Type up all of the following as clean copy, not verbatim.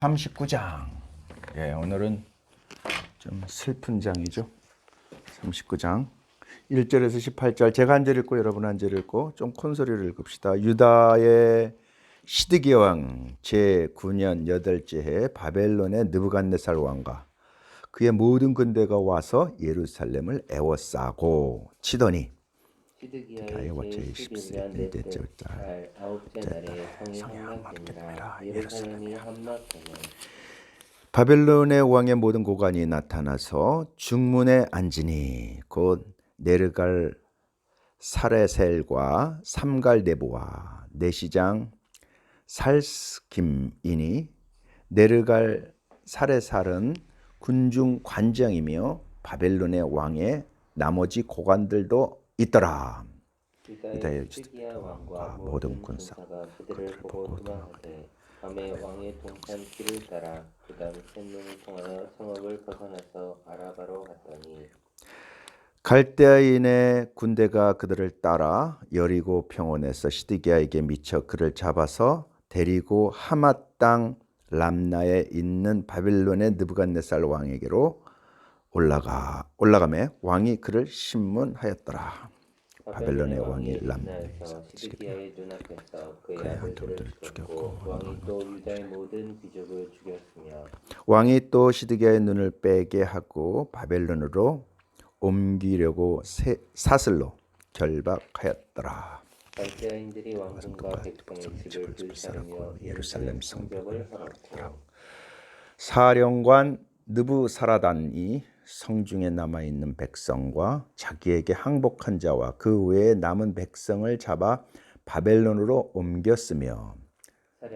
39장. 오늘은 좀 슬픈 장이죠. 39장 1절에서 18절. 제가 한 절 읽고 여러분 한 절 읽고 좀 큰 소리를 읽읍시다. 유다의 시드기야 왕 제9년 8째 해 바벨론의 느부갓네살 왕과 그의 모든 군대가 와서 예루살렘을 에워싸고 치더니 시드기야의 제11년 넷째 달 아홉째 날에 성이 함락되니라. 예루살렘이 함락되면 바벨론의 왕의 모든 고관이 나타나서 중문에 앉으니 곧 네르갈 사레셀과 삼갈 네보와 내시장 살스김이니 네르갈 사레살은 군중 관장이며 바벨론의 왕의 나머지 고관들도 있더라. 유다의 시드기야 왕과 모든 군사가 그들을 보고 도망하되 밤에 왕의 동산길을 따라 그다음 셋문을 통하여 성읍을 벗어나서 아라바로 갔더니 갈대아인의 군대가 그들을 따라 여리고 평원에서 시드기야에게 미쳐 그를 잡아서 데리고 하맛 땅 람나에 있는 바벨론의 느부갓네살 왕에게로 올라가매 왕이 그를 신문하였더라. 바벨론의 왕이 람나에서 시드기야의 눈앞에서 그의 아들들을 죽였고 왕이 또 유다의 모든 귀족을 죽였으며 왕이 또 시드기야의 눈을 빼게 하고 바벨론으로 옮기려고 사슬로 결박하였더라. 갈대아인들이 왕궁과 백성의 집을 불사르며 예루살렘 성벽을 헐었고 사령관 느부사라단이 성중에 남아있는 백성과 자기에게 항복한 자와 그 외에 남은 백성을 잡아 바벨론으로 옮겼으며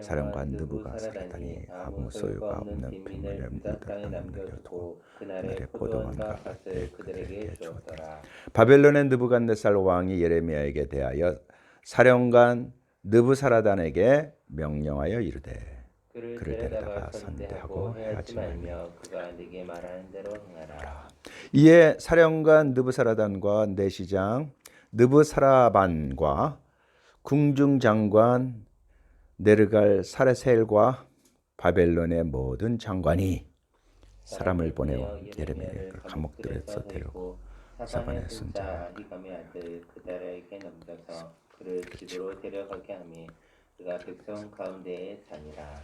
사령관 느부사라단이 아무 소유가 없는 빈민을 유다 땅에 남겨두고 그날에 포도원과 밭을 그들에게 주었더라. 바벨론의 느부갓네살 왕이 예레미야에게 대하여 사령관 느부사라단에게 명령하여 이르되 그를 데려다가 선대하고 해하지 말며 그가 네게 말하는 대로 행하라. 이에 사령관 느부사라단과 내시장 느부사라반과 궁중장관 네르갈 사레셀과 바벨론의 모든 장관이 사람을 보내어 예레미야를 감옥들에서 데리고 사반에 순자 아히감의 아들 그다라에게 넘겨서 그를 집으로 데려가게 하며 그가 백성 가운데에 자니라.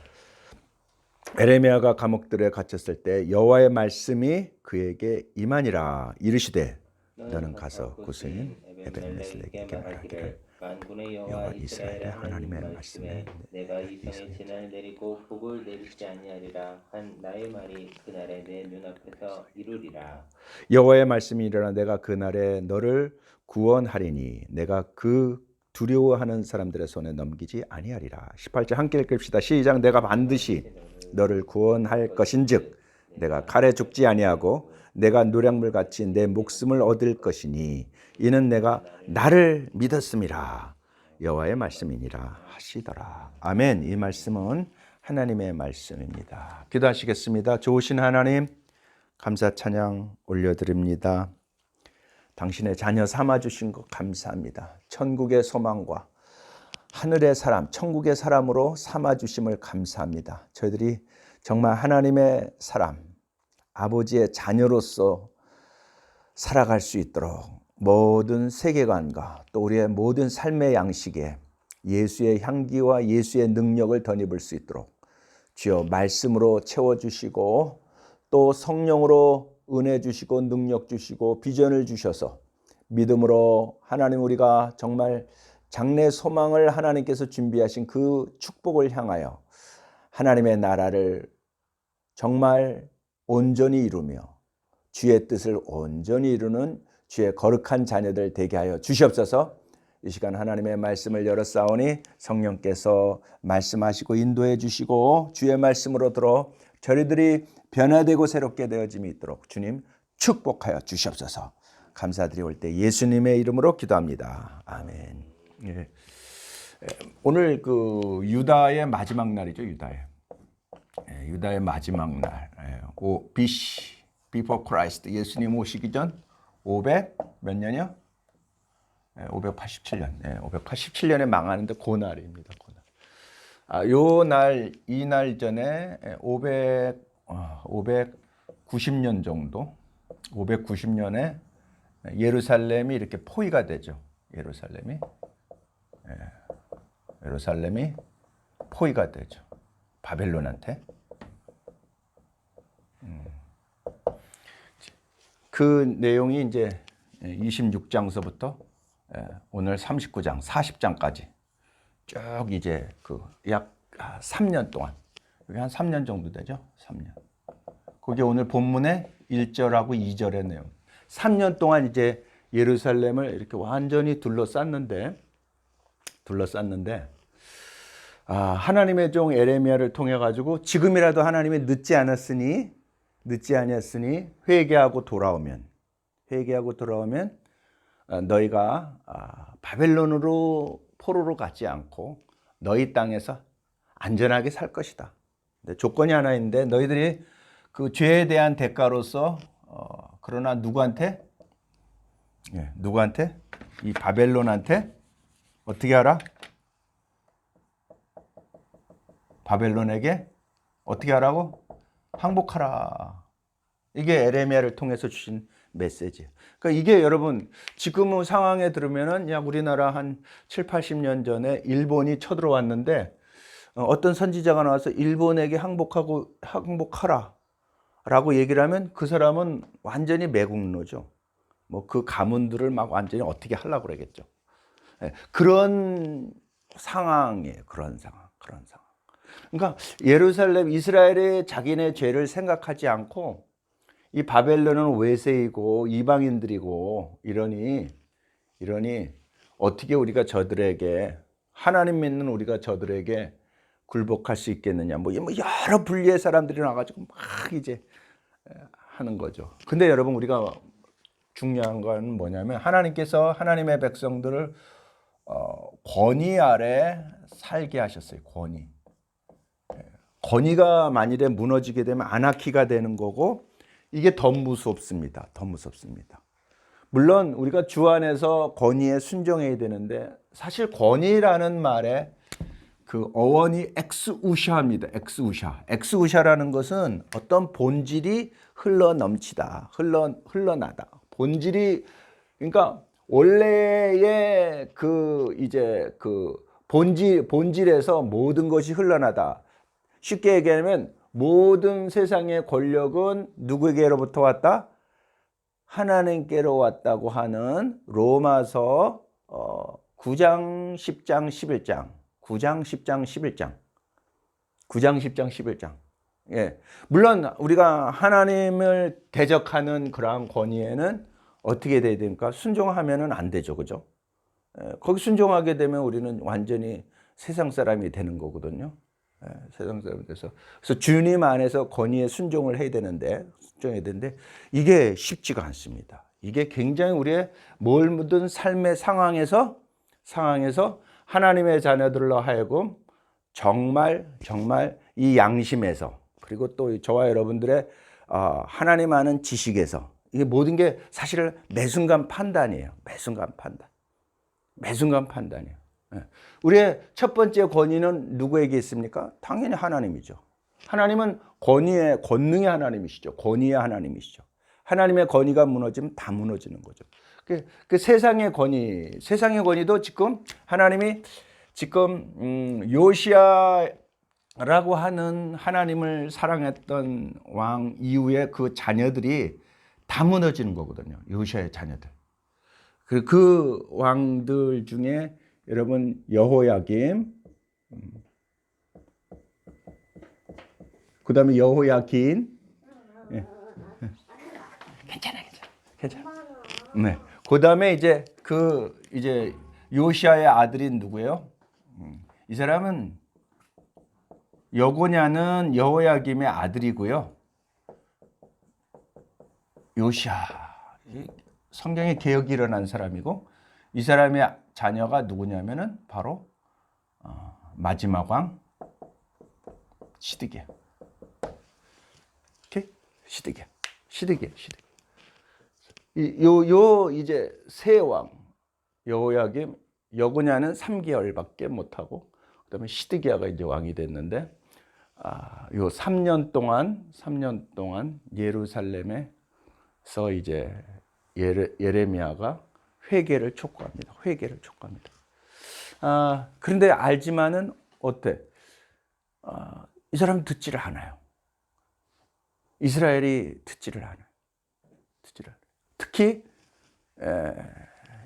예레미야가 감옥들에 갇혔을 때 여호와의 말씀이 그에게 임하니라. 이르시되 너는 가서 구스인 에벤메셀에게 말하기를 만군의 여호와 이스라엘의 하나님의 말씀에 내가 이 성에 진을 내리고 복을 내리지 아니하리라 한 나의 말이 그날에 내 눈앞에서 이루리라. 여호와의 말씀이 일어나 내가 그날에 너를 구원하리니 내가 그 두려워하는 사람들의 손에 넘기지 아니하리라. 18절 함께 읽읍시다. 시작. 내가 반드시 너를 구원할 것인즉 내가 칼에 죽지 아니하고 내가 노량물같이 내 목숨을 얻을 것이니 이는 내가 나를 믿었음이라. 여호와의 말씀이니라 하시더라. 아멘. 이 말씀은 하나님의 말씀입니다. 기도하시겠습니다. 좋으신 하나님, 감사 찬양 올려드립니다. 당신의 자녀 삼아주신 것 감사합니다. 천국의 소망과 하늘의 사람, 천국의 사람으로 삼아주심을 감사합니다. 저희들이 정말 하나님의 사람, 아버지의 자녀로서 살아갈 수 있도록 모든 세계관과 또 우리의 모든 삶의 양식에 예수의 향기와 예수의 능력을 덧입을 수 있도록 주여 말씀으로 채워주시고 또 성령으로 은혜 주시고 능력 주시고 비전을 주셔서 믿음으로 하나님 우리가 정말 장래 소망을 하나님께서 준비하신 그 축복을 향하여 하나님의 나라를 정말 온전히 이루며 주의 뜻을 온전히 이루는 주의 거룩한 자녀들 되게 하여 주시옵소서. 이 시간 하나님의 말씀을 열어싸우니 성령께서 말씀하시고 인도해 주시고 주의 말씀으로 들어 저희들이 변화되고 새롭게 되어짐이 있도록 주님 축복하여 주시옵소서. 감사드리올 때 예수님의 이름으로 기도합니다. 아멘. 예. 오늘 그 유다의 마지막 날이죠. 유다의 마지막 날. BC, Before Christ. 예수님 오시기 전 500 몇 년이요? 587년. 587년에 망하는데 고날입니다. 고날. 이 날 전에 590년 정도, 590년에 예루살렘이 이렇게 포위가 되죠. 예루살렘이 포위가 되죠. 바벨론한테. 그 내용이 이제 26장서부터 오늘 39장, 40장까지 쭉 이제 그 약 3년 동안, 여기 한 3년 정도 되죠? 3년. 그게 오늘 본문의 1절하고 2절의 내용. 3년 동안 이제 예루살렘을 이렇게 완전히 둘러쌌는데 하나님의 종 에레미야를 통해 가지고 지금이라도 하나님이 늦지 아니었으니 회개하고 돌아오면 너희가 바벨론으로 포로로 가지 않고 너희 땅에서 안전하게 살 것이다. 근데 조건이 하나 있는데 너희들이 그 죄에 대한 대가로서 그러나 누구한테? 이 바벨론한테 어떻게 하라? 바벨론에게 어떻게 하라고? 항복하라. 이게 에레미야를 통해서 주신 메시지예요. 그러니까 이게 여러분 지금 상황에 들으면은 야 우리나라 한 7, 80년 전에 일본이 쳐들어왔는데 어떤 선지자가 나와서 일본에게 항복하라 라고 얘기를 하면 그 사람은 완전히 매국노죠. 뭐 그 가문들을 막 완전히 어떻게 하려고 그러겠죠. 그런 상황이에요. 그런 상황. 그러니까 예루살렘 이스라엘의 자기네 죄를 생각하지 않고 이 바벨론은 외세이고 이방인들이고 이러니 어떻게 우리가 저들에게 하나님 믿는 우리가 저들에게 굴복할 수 있겠느냐. 뭐 여러 분리의 사람들이 나와가지고 막 이제 하는 거죠. 근데 여러분 우리가 중요한 건 뭐냐면 하나님께서 하나님의 백성들을 권위 아래 살게 하셨어요. 권위가 만일에 무너지게 되면 아나키가 되는 거고 이게 더 무섭습니다. 물론 우리가 주 안에서 권위에 순종해야 되는데 사실 권위라는 말에 그 어원이 엑스우샤입니다. 엑스우샤라는 것은 어떤 본질이 흘러넘치다, 흘러나다. 본질이 그러니까 원래의 그 이제 그 본질에서 모든 것이 흘러나다. 쉽게 얘기하면 모든 세상의 권력은 누구에게로부터 왔다? 하나님께로 왔다고 하는 로마서 9장, 10장, 11장. 9장, 10장, 11장. 예. 물론 우리가 하나님을 대적하는 그러한 권위에는 어떻게 돼야 됩니까? 순종하면은 안 되죠. 그죠? 거기 순종하게 되면 우리는 완전히 세상 사람이 되는 거거든요. 세상 사람이 돼서. 그래서 주님 안에서 권위에 순종을 해야 되는데, 이게 쉽지가 않습니다. 이게 굉장히 우리의 뭘 묻은 삶의 상황에서 하나님의 자녀들로 하여금 정말 이 양심에서 그리고 또 저와 여러분들의 하나님 아는 지식에서 이게 모든 게 사실 매순간 판단이에요. 매순간 판단이에요. 우리의 첫 번째 권위는 누구에게 있습니까? 당연히 하나님이죠. 하나님은 권능의 하나님이시죠. 권위의 하나님이시죠. 하나님의 권위가 무너지면 다 무너지는 거죠. 그 세상의 권위도 지금 하나님이 지금 요시야라고 하는 하나님을 사랑했던 왕 이후에 그 자녀들이 다 무너지는 거거든요. 요시야의 자녀들. 그 왕들 중에 여러분 여호야김, 그 다음에 여호야긴, 괜찮아. 네. 그 다음에 이제 요시야의 아들이 누구예요? 이 사람은 여고냐는 여호야김의 아들이고요. 요시야, 성경에 개혁이 일어난 사람이고 이 사람의 자녀가 누구냐면은 바로 마지막 왕 시드기야. 오케이? 시드기야. 이제 새 왕 여호야김 여고냐는 3개월밖에 못 하고 그다음에 시드기야가 이제 왕이 됐는데 요 3년 동안 예루살렘에서 이제 예레미야가 회개를 촉구합니다. 그런데 알지만은 어때? 이 사람 듣지를 않아요. 이스라엘이 듣지를 않아요. 특히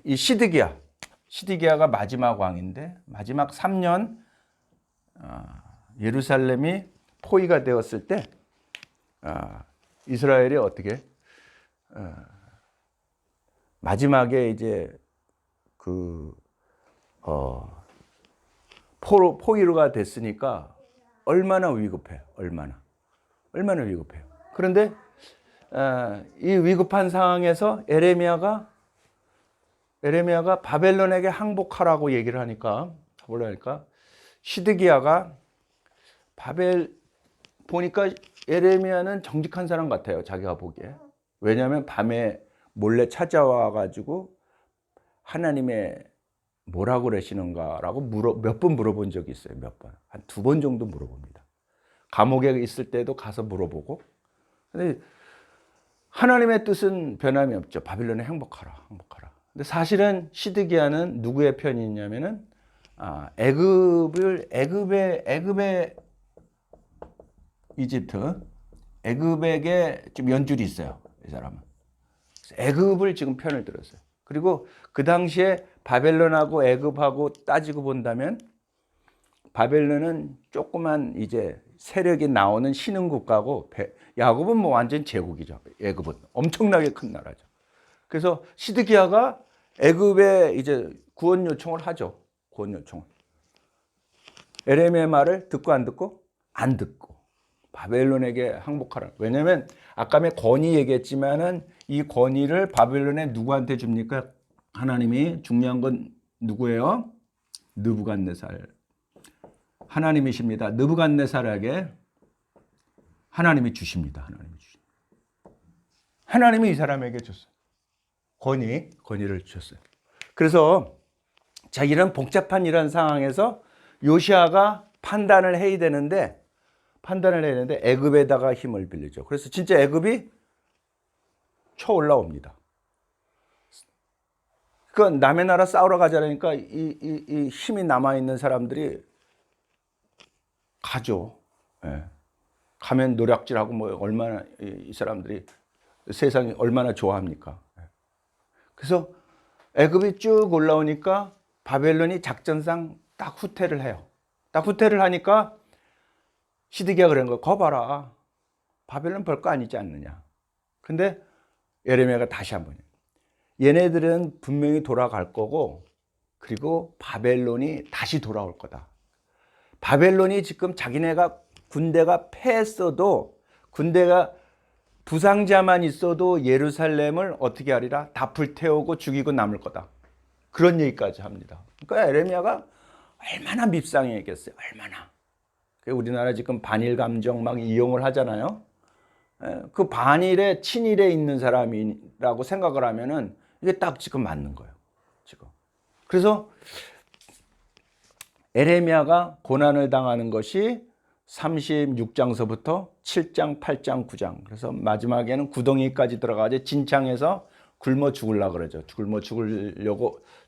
이 시드기야가 마지막 왕인데 마지막 3년 예루살렘이 포위가 되었을 때 이스라엘이 어떻게 마지막에 이제 포위가 됐으니까 얼마나 위급해요. 얼마나 위급해요. 그런데 이 위급한 상황에서 에레미야가 바벨론에게 항복하라고 얘기를 하니까 시드기야가 보니까 에레미야는 정직한 사람 같아요. 자기가 보기에. 왜냐하면 밤에 몰래 찾아와 가지고 하나님의 뭐라고 그러시는가라고 몇 번 물어본 적이 있어요. 몇 번. 한 2번 정도 물어봅니다. 감옥에 있을 때도 가서 물어보고. 근데 하나님의 뜻은 변함이 없죠. 바빌론에 항복하라. 근데 사실은 시드기야는 누구의 편이 있냐면은 애굽의 애굽에게 좀 연줄이 있어요. 이 사람은. 애굽을 지금 편을 들었어요. 그리고 그 당시에 바벨론하고 애굽하고 따지고 본다면 바벨론은 조그만 이제 세력이 나오는 신흥 국가고 야곱은 뭐 완전 제국이죠. 애굽은 엄청나게 큰 나라죠. 그래서 시드기야가 애굽에 이제 구원 요청을 하죠. 구원 요청을. 에레미야의 말을 듣고 안 듣고? 안 듣고. 바벨론에게 항복하라. 왜냐하면 아까 권위 얘기했지만은 이 권위를 바벨론에 누구한테 줍니까? 하나님이. 중요한 건 누구예요? 느부갓네살. 하나님이십니다. 느부갓네살에게 하나님이 주십니다. 하나님이 이 사람에게 줬어요. 권위를 주셨어요. 그래서 자, 이런 복잡한 이런 상황에서 요시아가 판단을 해야 되는데 애굽에다가 힘을 빌리죠. 그래서 진짜 애굽이 쳐 올라옵니다. 그러니까 남의 나라 싸우러 가자니까 이 힘이 남아 있는 사람들이 가죠. 예. 가면 노략질하고 뭐 얼마나 이 사람들이 세상이 얼마나 좋아합니까? 그래서 애굽이 쭉 올라오니까 바벨론이 작전상 딱 후퇴를 해요. 딱 후퇴를 하니까 시드기야가 그런 거예요. 거 봐라. 바벨론 별거 아니지 않느냐. 근데 예레미야가 다시 한번 얘네들은 분명히 돌아갈 거고 그리고 바벨론이 다시 돌아올 거다. 바벨론이 지금 자기네가 군대가 패했어도 군대가 부상자만 있어도 예루살렘을 어떻게 하리라? 다 불태우고 죽이고 남을 거다. 그런 얘기까지 합니다. 그러니까 에레미야가 얼마나 밉상이겠어요. 얼마나. 우리나라 지금 반일 감정 막 이용을 하잖아요. 그 반일에 친일에 있는 사람이라고 생각을 하면은 이게 딱 지금 맞는 거예요. 지금. 그래서 에레미야가 고난을 당하는 것이 36장서부터 7장, 8장, 9장. 그래서 마지막에는 구덩이까지 들어가서 진창에서 굶어 죽으려고 그러죠.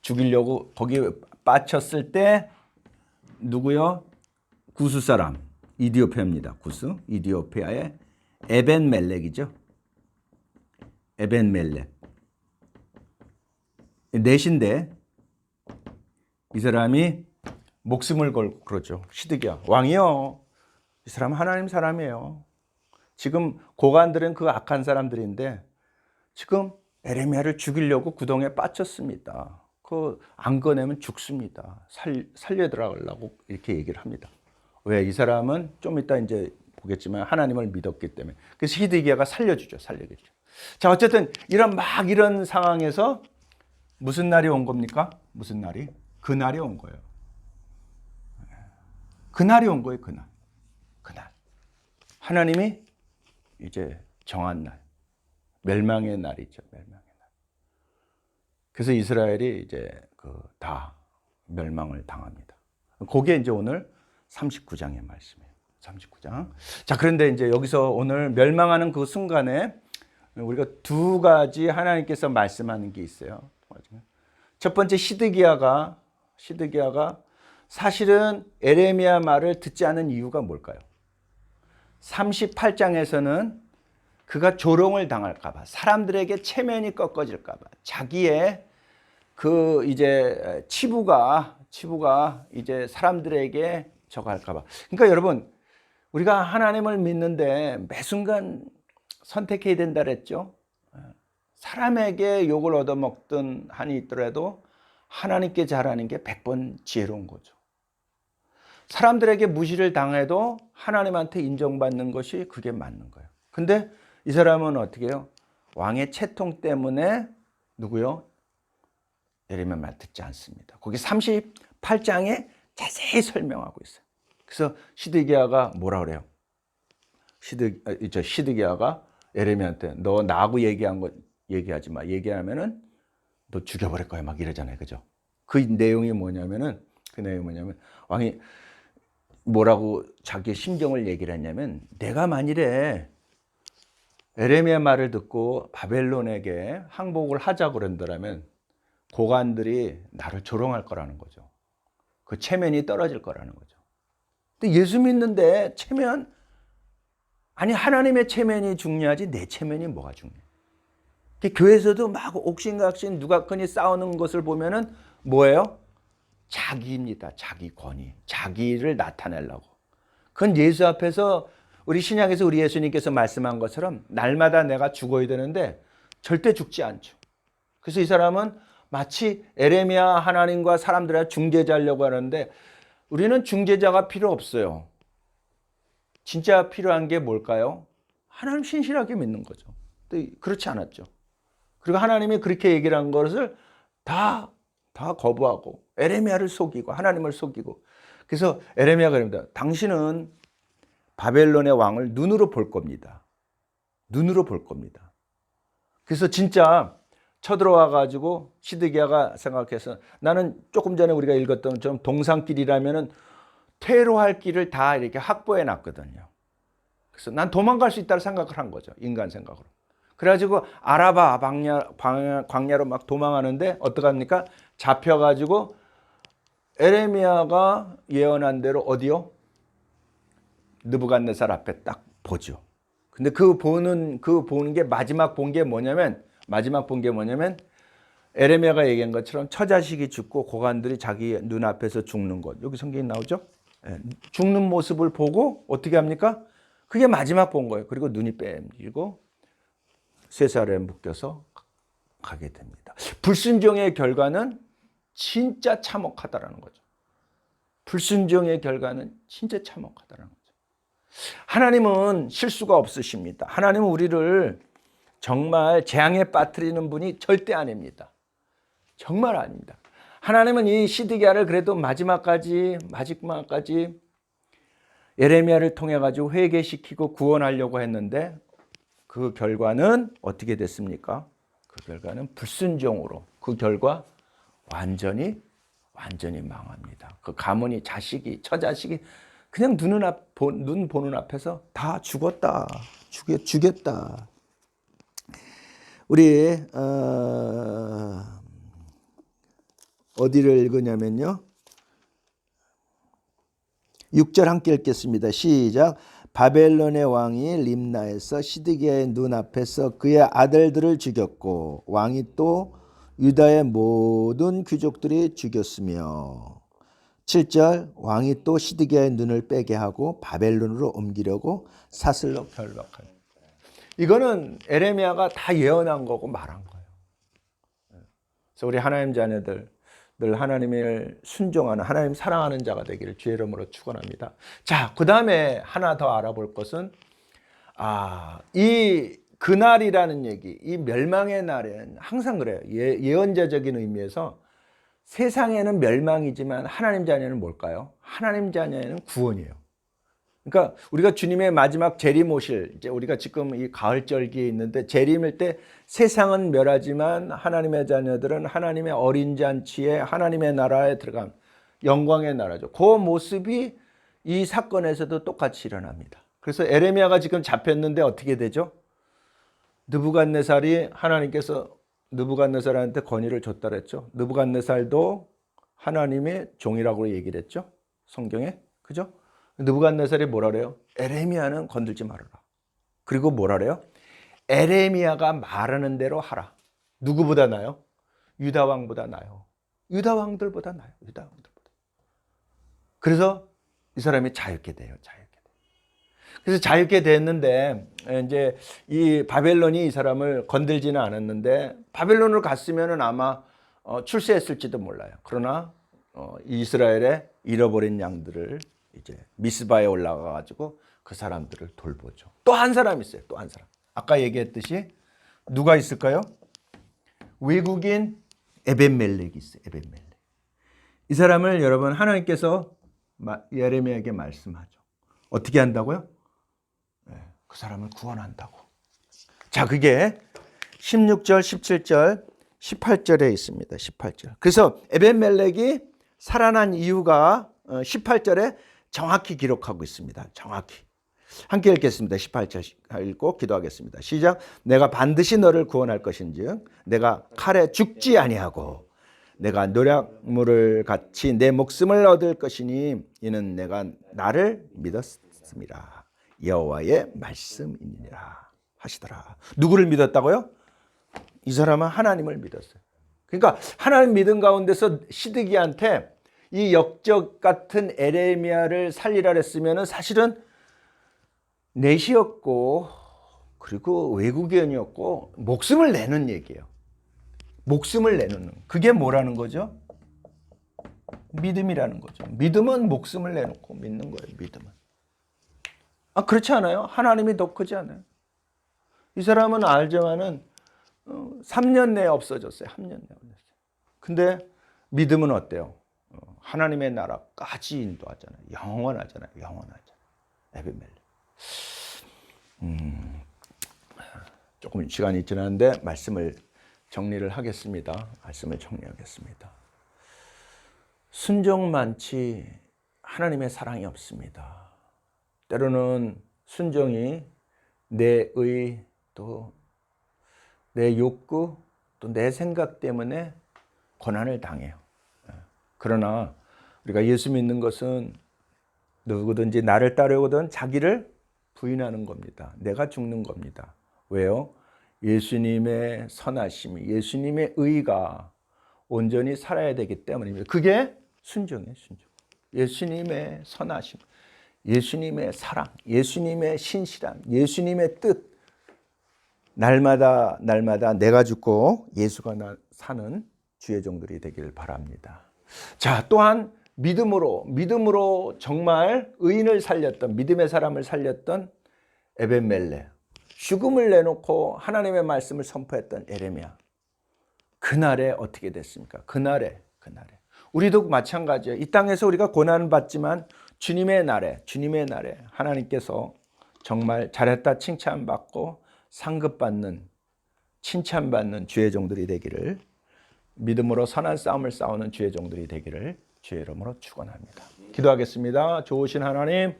죽이려고 거기에 빠쳤을 때 누구요? 구스 사람, 이디오피아입니다. 이디오피아의 에벤멜렉이죠. 에벤멜렉. 넷인데 이 사람이 목숨을 걸고 그러죠. 시드기야 왕이요. 이 사람은 하나님 사람이에요. 지금 고관들은 그 악한 사람들인데 지금 에레미야를 죽이려고 구덩이에 빠졌습니다. 그 안 꺼내면 죽습니다. 살려들어가려고 이렇게 얘기를 합니다. 왜? 이 사람은 좀 이따 이제 보겠지만 하나님을 믿었기 때문에. 그래서 시드기야가 살려주죠. 자, 어쨌든 이런 상황에서 무슨 날이 온 겁니까? 무슨 날이? 그날이 온 거예요. 그날이 온 거예요. 그날. 하나님이 이제 정한 날. 멸망의 날이죠. 멸망의 날. 그래서 이스라엘이 이제 다 멸망을 당합니다. 그게 이제 오늘 39장의 말씀이에요. 39장. 자, 그런데 이제 여기서 오늘 멸망하는 그 순간에 우리가 두 가지 하나님께서 말씀하는 게 있어요. 첫 번째 시드기야가 사실은 에레미야 말을 듣지 않은 이유가 뭘까요? 38장에서는 그가 조롱을 당할까봐, 사람들에게 체면이 꺾어질까봐, 자기의 그 이제 치부가 이제 사람들에게 저거 할까봐. 그러니까 여러분, 우리가 하나님을 믿는데 매 순간 선택해야 된다 그랬죠. 사람에게 욕을 얻어먹든 한이 있더라도 하나님께 잘하는 게 100번 지혜로운 거죠. 사람들에게 무시를 당해도 하나님한테 인정받는 것이 그게 맞는 거예요. 근데 이 사람은 어떻게 해요? 왕의 채통 때문에 누구요? 에레미야 말 듣지 않습니다. 거기 38장에 자세히 설명하고 있어요. 그래서 시드기야가 뭐라 그래요? 시드기야가 에레미야한테 너 나하고 얘기한 거 얘기하지 마. 얘기하면은 너 죽여버릴 거야. 막 이러잖아요. 그죠? 그 내용이 뭐냐면 왕이 뭐라고 자기의 심정을 얘기를 했냐면 내가 만일에 에레미야 말을 듣고 바벨론에게 항복을 하자고 그런다면 고관들이 나를 조롱할 거라는 거죠. 그 체면이 떨어질 거라는 거죠. 근데 예수 믿는데 체면, 아니 하나님의 체면이 중요하지 내 체면이 뭐가 중요해? 교회에서도 막 옥신각신 누가 끈히 싸우는 것을 보면은 뭐예요? 자기입니다. 자기 권위, 자기를 나타내려고. 그건 예수 앞에서 우리 신약에서 우리 예수님께서 말씀한 것처럼 날마다 내가 죽어야 되는데 절대 죽지 않죠. 그래서 이 사람은 마치 에레미야 하나님과 사람들의 중재자려고 하는데 우리는 중재자가 필요 없어요. 진짜 필요한 게 뭘까요? 하나님 신실하게 믿는 거죠. 근데 그렇지 않았죠. 그리고 하나님이 그렇게 얘기를 한 것을 다 거부하고 에레미야를 속이고 하나님을 속이고. 그래서 에레미야가 그럽니다. 당신은 바벨론의 왕을 눈으로 볼 겁니다. 눈으로 볼 겁니다. 그래서 진짜 쳐들어와 가지고 시드기야가 생각해서 나는 조금 전에 우리가 읽었던 좀 동산길이라면은 퇴로할 길을 다 이렇게 확보해 놨거든요. 그래서 난 도망갈 수 있다고 생각을 한 거죠. 인간 생각으로. 그래가지고 아라바 광야로 막 도망하는데 어떡합니까? 잡혀가지고 에레미야가 예언한 대로 어디요? 느부갓네살 앞에 딱 보죠. 근데 그 보는 게 마지막 본 게 뭐냐면 에레미야가 얘기한 것처럼 처자식이 죽고 고관들이 자기 눈앞에서 죽는 것. 여기 성경에 나오죠? 죽는 모습을 보고 어떻게 합니까? 그게 마지막 본 거예요. 그리고 눈이 뺨지고 쇠사슬에 묶여서 가게 됩니다. 불순종의 결과는 진짜 참혹하다라는 거죠. 불순종의 결과는 진짜 참혹하다라는 거죠. 하나님은 실수가 없으십니다. 하나님은 우리를 정말 재앙에 빠뜨리는 분이 절대 아닙니다. 정말 아닙니다. 하나님은 이 시드기야를 그래도 마지막까지 예레미야를 통해 가지고 회개시키고 구원하려고 했는데 그 결과는 어떻게 됐습니까? 그 결과는 불순종으로 그 결과 완전히 망합니다. 그 가문이 자식이 처자식이 그냥 눈 보는 앞에서 다 죽었다. 죽였다. 우리 어디를 읽으냐면요. 6절 함께 읽겠습니다. 시작. 바벨론의 왕이 림나에서 시드기야의 눈앞에서 그의 아들들을 죽였고 왕이 또 유다의 모든 귀족들이 죽였으며 7절 왕이 또 시드기야의 눈을 빼게 하고 바벨론으로 옮기려고 사슬로 결박하니. 이거는 에레미야가 다 예언한 거고 말한 거예요. 그래서 우리 하나님 자녀들 늘 하나님을 순종하는 하나님 사랑하는 자가 되기를 주의 이름으로 축원합니다. 자, 그다음에 하나 더 알아볼 것은 이 그날이라는 얘기, 이 멸망의 날에는 항상 그래요. 예언자적인 의미에서 세상에는 멸망이지만 하나님 자녀는 뭘까요? 하나님 자녀에는 구원이에요. 그러니까 우리가 주님의 마지막 재림 오실, 이제 우리가 지금 이 가을절기에 있는데 재림일 때 세상은 멸하지만 하나님의 자녀들은 하나님의 어린 잔치에 하나님의 나라에 들어감. 영광의 나라죠. 그 모습이 이 사건에서도 똑같이 일어납니다. 그래서 에레미야가 지금 잡혔는데 어떻게 되죠? 느부갓네살이 하나님께서 느부갓네살한테 권위를 줬다 그랬죠. 느부갓네살도 하나님의 종이라고 얘기를 했죠. 성경에. 그죠? 느부갓네살이 뭐라 그래요? 에레미야는 건들지 말아라. 그리고 뭐라 그래요? 에레미야가 말하는 대로 하라. 누구보다 나요? 유다 왕보다 나요. 유다 왕들보다 나요. 유다 왕들보다. 그래서 이 사람이 자유케 돼요. 자유케 돼요. 그래서 자유케 됐는데 이제 이 바벨론이 이 사람을 건들지는 않았는데 바벨론을 갔으면은 아마 출세했을지도 몰라요. 그러나 이스라엘의 잃어버린 양들을 이제 미스바에 올라가 가지고 그 사람들을 돌보죠. 또 한 사람 있어요. 또 한 사람. 아까 얘기했듯이 누가 있을까요? 외국인 에벤멜렉이 있어요. 에벤멜렉. 이 사람을 여러분 하나님께서 예레미야에게 말씀하죠. 어떻게 한다고요? 그 사람을 구원한다고. 자, 그게 16절, 17절, 18절에 있습니다. 18절. 그래서 에벤멜렉이 살아난 이유가 18절에 정확히 기록하고 있습니다. 정확히. 함께 읽겠습니다. 18절 읽고 기도하겠습니다. 시작. 내가 반드시 너를 구원할 것인즉 내가 칼에 죽지 아니하고 내가 노략물을 같이 내 목숨을 얻을 것이니 이는 내가 나를 믿었습니다. 여호와의 말씀이니라 하시더라. 누구를 믿었다고요? 이 사람은 하나님을 믿었어요. 그러니까 하나님 믿음 가운데서 시드기한테 이 역적 같은 에레미야를 살리라 했으면 사실은 넷이었고 그리고 외국인이었고 목숨을 내는 얘기예요. 목숨을 내놓는. 그게 뭐라는 거죠? 믿음이라는 거죠. 믿음은 목숨을 내놓고 믿는 거예요. 믿음은. 그렇지 않아요? 하나님이 더 크지 않아요? 이 사람은 알지만은 3년 내에 없어졌어요. 3년 내에 없어졌어요. 근데 믿음은 어때요? 하나님의 나라까지 인도하잖아요. 영원하잖아요. 영원하잖아요. 에벤멜렉. 조금 시간이 지났는데 말씀을 정리를 하겠습니다. 말씀을 정리하겠습니다. 순종 많지 하나님의 사랑이 없습니다. 때로는 순종이 내 의 또 내 욕구 또 내 생각 때문에 고난을 당해요. 그러나 우리가 예수 믿는 것은 누구든지 나를 따르거든 자기를 부인하는 겁니다. 내가 죽는 겁니다. 왜요? 예수님의 선하심이, 예수님의 의가 온전히 살아야 되기 때문입니다. 그게 순종이에요, 순종. 예수님의 선하심, 예수님의 사랑, 예수님의 신실함, 예수님의 뜻. 날마다 내가 죽고 예수가 사는 주의 종들이 되기를 바랍니다. 자, 또한 믿음으로 정말 의인을 살렸던, 믿음의 사람을 살렸던 에벤멜렉, 죽음을 내놓고 하나님의 말씀을 선포했던 에레미야. 그날에 어떻게 됐습니까? 그날에 우리도 마찬가지예요. 이 땅에서 우리가 고난을 받지만 주님의 날에 하나님께서 정말 잘했다 칭찬받고 상급받는, 칭찬받는 주의 종들이 되기를, 믿음으로 선한 싸움을 싸우는 주의 종들이 되기를 주의 이름으로 축원합니다. 기도하겠습니다. 좋으신 하나님,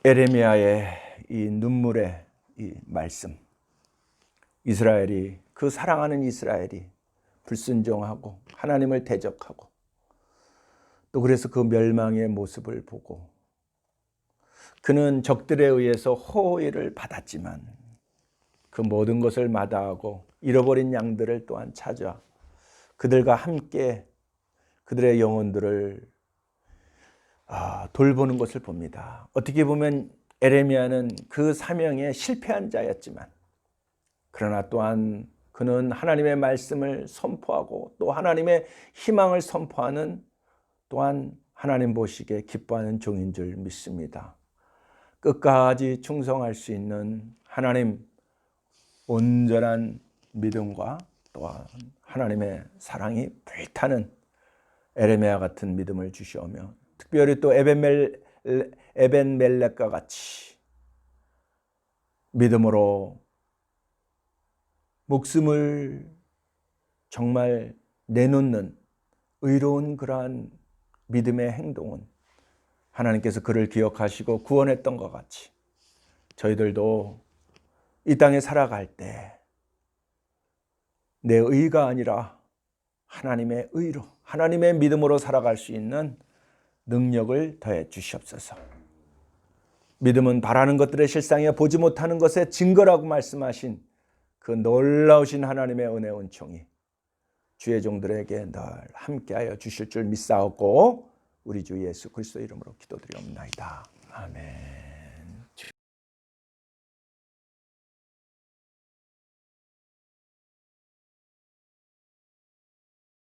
에레미야의 이 눈물의 이 말씀, 이스라엘이, 그 사랑하는 이스라엘이 불순종하고 하나님을 대적하고 또 그래서 그 멸망의 모습을 보고 그는 적들에 의해서 호의를 받았지만 그 모든 것을 마다하고 잃어버린 양들을 또한 찾아 그들과 함께 그들의 영혼들을 돌보는 것을 봅니다. 어떻게 보면 에레미야는 그 사명에 실패한 자였지만 그러나 또한 그는 하나님의 말씀을 선포하고 또 하나님의 희망을 선포하는 또한 하나님 보시기에 기뻐하는 종인 줄 믿습니다. 끝까지 충성할 수 있는 하나님 온전한 믿음과 또한 하나님의 사랑이 불타는 에레미야 같은 믿음을 주시오며 특별히 또 에벤멜렉과 같이 믿음으로 목숨을 정말 내놓는 의로운 그러한 믿음의 행동은 하나님께서 그를 기억하시고 구원했던 것 같이 저희들도 이 땅에 살아갈 때 내 의가 아니라 하나님의 의로, 하나님의 믿음으로 살아갈 수 있는 능력을 더해 주시옵소서. 믿음은 바라는 것들의 실상에 보지 못하는 것의 증거라고 말씀하신 그 놀라우신 하나님의 은혜 은총이 주의 종들에게 늘 함께하여 주실 줄 믿사옵고 우리 주 예수 그리스도 이름으로 기도드리옵나이다. 아멘.